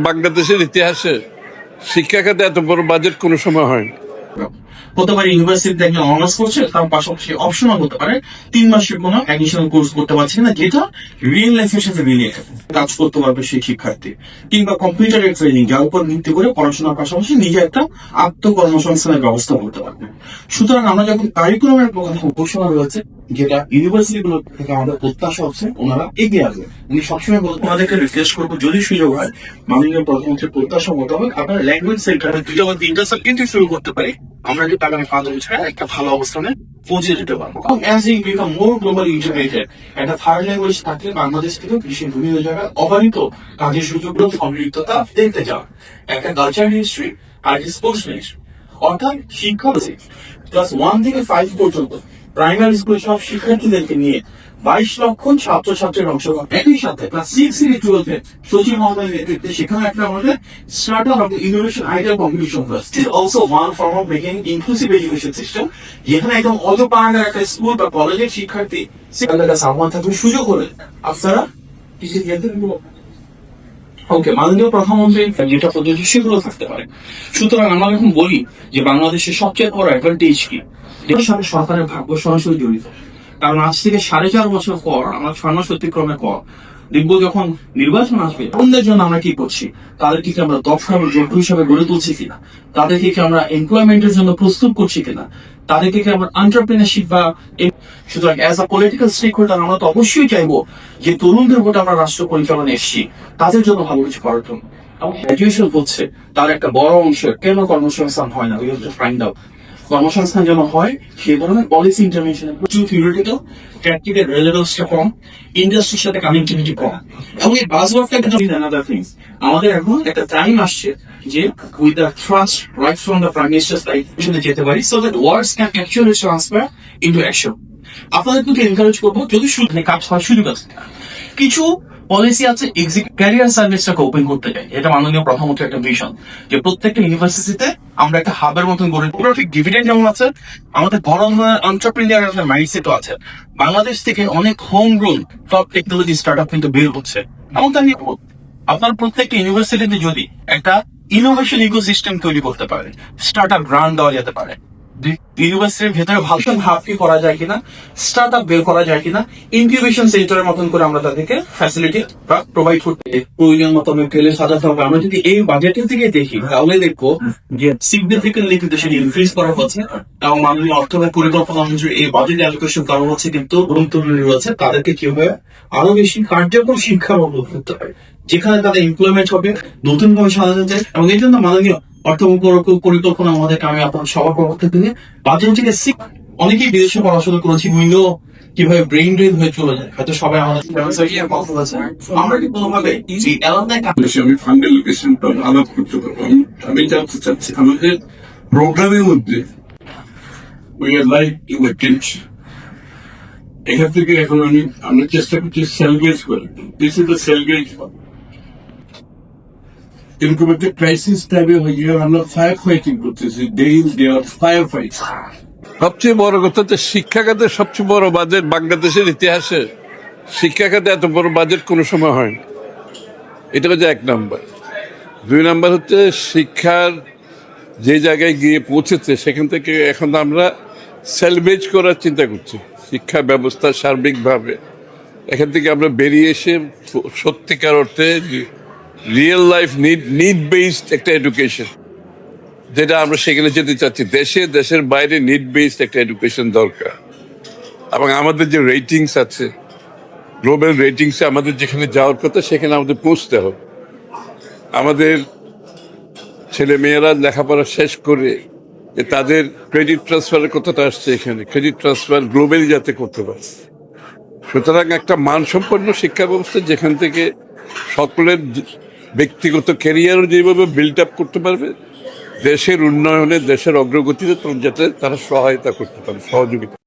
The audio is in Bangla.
বাংলাদেশের ইতিহাসে শিক্ষা খাতে এত বড় বাজেট কোনো সময় হয়নি। হতে পারে ইউনিভার্সিটিতে একজন অনার্স করছে, তার পাশাপাশি অপশনাল হতে পারে 3 মাসের কোনো অ্যাডিশনাল কোর্স করতে পারছে না, যেটা রিয়েল লাইফের সাথে রিলেটেড কাজ করতে পারবে সেই শিক্ষার্থী, কিংবা কম্পিউটারের ট্রেনিং যার উপর ভিত্তি করে পড়াশোনার পাশাপাশি নিজে একটা আত্মকর্মসংস্থানের ব্যবস্থা করতে পারবে। সুতরাং আমরা যখন কারিকুলামের কথা ঘোষণা রয়েছে, যেটা ইউনিভার্সিটি গুলো থেকে আমাদের প্রত্যাশা হচ্ছে ওনারা এগিয়ে আসবে, উনি সবসময় বলতে ওনাদেরকে রিকোয়েস্ট করবো যদি সুযোগ হয় মাননীয় প্রধানমন্ত্রীর প্রত্যাশা মোতাবেক আপনার ল্যাঙ্গুয়েজ সেন্টারে 2-3টা সাবজেক্ট শুরু করতে পারি, আমরা যে আগামী 5 বছরে একটা ভালো অবস্থানে পৌঁছে যেতে পারবো। As you become more globally integrated, একটা থার্ড ল্যাঙ্গুয়েজ থাকলে বাংলাদেশ থেকে বিশ্বের বিভিন্ন জায়গায় অবারিত কাজের সুযোগগুলো সম্পৃক্ততা দেখতে যাওয়া, একটা কালচার হিস্ট্রি আর স্পোর্টস মিনিস্ট্রি, অর্থাৎ শিক্ষা ক্লাস 1 থেকে 5 পর্যন্ত প্রাইমারি স্কুলের সব শিক্ষার্থীদেরকে নিয়ে 22 লক্ষ ছাত্রছাত্রীর অংশগ্রহণ। একই সাথে ক্লাস 6 থেকে 12 সচিব মহোদয়ের নেতৃত্বে সেখানে একটা আমাদের startup of innovation idea competition also one form of making inclusive education system, যেখানে একদম অল্পপাড়ার একটা স্কুল বা কলেজের শিক্ষার্থী সেখানে সামান থাকবে সুযোগ হলে আপনারা কিছু ওকে মাননীয় প্রধানমন্ত্রী যেটা পদ্ধতি সেগুলো থাকতে পারে। সুতরাং আমরা যখন বলি যে বাংলাদেশের সবচেয়ে বড় অ্যাডভান্টেজ কি, এর সাথে সরকারের ভাগ্য সরাসরি জড়িত। কারণ আজ থেকে 4.5 বছর পর আমরা 6 মাস অতিক্রমের পর দেখবো যখন নির্বাচন আসবে, তরুণদের জন্য আমরা কি করছি, তাদেরকে কি আমরা দক্ষ এবং যোগ্য হিসাবে গড়ে তুলছি কিনা, তাদেরকে কি আমরা এমপ্লয়মেন্টের জন্য প্রস্তুত করছি কিনা, তাদেরকে কি আমরা এন্টারপ্রেনারশিপ বা সুতরাং as a political stake holder আমরা তো অবশ্যই চাইবো যে তরুণদের ভোটে আমরা রাষ্ট্র পরিচালনা এসেছি তাদের জন্য ভালো কিছু করার জন্য। এবং গ্র্যাজুয়েশন হচ্ছে তার একটা বড় অংশ কেন কর্মসংস্থান হয় না, ফাইন্ড আউট কর্মসংস্থান যেন হয় সেই ধরনের পলিসি ইন্টারভেনশন থিওরিটিক্যাল প্র্যাকটিক্যাল রেলেভেন্সটা কম, ইন্ডাস্ট্রির সাথে কানেক্টিভিটি কম, এবং এই বাজওয়ার্ডটা কিন্তু অ্যানাদার থিংস। আমাদের এখন একটা টাইম আসছে যে with the trust right from the prime minister side যেতে পারি so that words can actually transfer into action. আপনাদের কিন্তু এনকারেজ করবো যদি কাজ হওয়ার সুযোগ আছে। কিছু পলিসি আছে ক্যারিয়ার সার্ভিসটাকে ওপেন করতে চাই, এটা মাননীয় প্রধানমন্ত্রীর একটা ভিশন যে প্রত্যেকটা ইউনিভার্সিটিতে আমরা একটা হাবের মতন গড়ে ডেমোগ্রাফিক ডিভিডেন্ড যেমন আছে, আমাদের বড় ধরনের এন্টারপ্রেনিউরিয়াল মাইন্ডসেটও আছে। বাংলাদেশ থেকে অনেক home grown top technology startup কিন্তু বের হচ্ছে। এবং তার নিয়ে আপনার প্রত্যেকটা ইউনিভার্সিটিতে যদি একটা ইনোভেশন ইকোসিস্টেম তৈরি করতে পারে, স্টার্টআপ গ্রান্ট দেওয়া যেতে পারে, ইউনিভার্সিটির ভেতরে ভাষণ হাফকি করা যায় কিনা, স্টার্টআপ বের করা যায় কিনা, ইনকিউবেশন সেন্টারের মতন করে আমরা তাদেরকে ফ্যাসিলিটি বা প্রোভাইড করতে প্রয়োজন মতো টেলে সাজাতে হবে। আমরা যদি এই বাজেটের দিকে দেখি তাহলে দেখবো যে সিগনিফিকেন্টলি কিন্তু সেটি ইনক্রিজ করা হচ্ছে, এবং মাননীয় অর্থ পরিকল্পনা অনুযায়ী এই বাজেট অ্যালোকেশন করা হচ্ছে। কিন্তু তরুণ রয়েছে তাদেরকে কিভাবে আরো বেশি কার্যকর শিক্ষা করতে হয়, যেখানে তাদের এমপ্লয়মেন্ট হবে, নতুন ভাবে সাজানো যায়। এবং এই জন্য মাননীয় অর্থ পরিকল্পনা আমাদেরকে আমি আপনার সবার পক্ষ থেকে বাজেট থেকে অনেকেই বিদেশে পড়াশোনা করেছি, উইন্ডো কিভাবে ব্রেইন ড্রেন হয়ে চলে যায়, হয়তো সবাই আমাদের আমরা কি কোনোভাবে আমি ফান্ড এলোকেশনটা আলাপ করতে পারবো। আমি জানতে চাচ্ছি আমাদের প্রোগ্রামের মধ্যে এখান থেকে এখন আমরা চেষ্টা করছি সেলগেজ করে, দিস ইজ দ্য সেলগেজ এরকম একটা ক্রাইসিস টাইমে হয়ে গিয়ে আমরা ফায়ার ফাইটিং করতেছি, ফায়ার ফাইট। সবচেয়ে বড় কথা হচ্ছে শিক্ষা খাতে সবচেয়ে বড় বাজেট বাংলাদেশের ইতিহাসে শিক্ষা খাতে এত বড় বাজেট কোনো সময় হয়নি। এটা হচ্ছে 1 নাম্বার। 2 নাম্বার হচ্ছে শিক্ষার যে জায়গায় গিয়ে পৌঁছেছে সেখান থেকে এখন আমরা সেলভেজ করার চিন্তা করছি শিক্ষা ব্যবস্থা সার্বিকভাবে। এখান থেকে আমরা বেরিয়ে এসে সত্যিকার অর্থে রিয়েল লাইফ নিড বেসড একটা এডুকেশন, যেটা আমরা সেখানে যেতে চাচ্ছি। দেশের বাইরে নিড বেসড একটা এডুকেশন দরকার। এবং আমাদের যে রেটিংস আছে, গ্লোবাল রেটিংসে আমাদের যেখানে যাওয়ার কথা সেখানে আমাদের পৌঁছতে হবে। আমাদের ছেলে মেয়েরা লেখাপড়া শেষ করে যে তাদের ক্রেডিট ট্রান্সফারের কথাটা আসছে, এখানে ক্রেডিট ট্রান্সফার গ্লোবালি যাতে করতে পারে। সুতরাং একটা মানসম্পন্ন শিক্ষা ব্যবস্থা যেখান থেকে সকলের ব্যক্তিগত ক্যারিয়ারও যেভাবে বিল্ড আপ করতে পারবে, দেশের উন্নয়নে দেশের অগ্রগতিতে যাতে তারা সহায়তা করতে পারে, সহযোগিতা।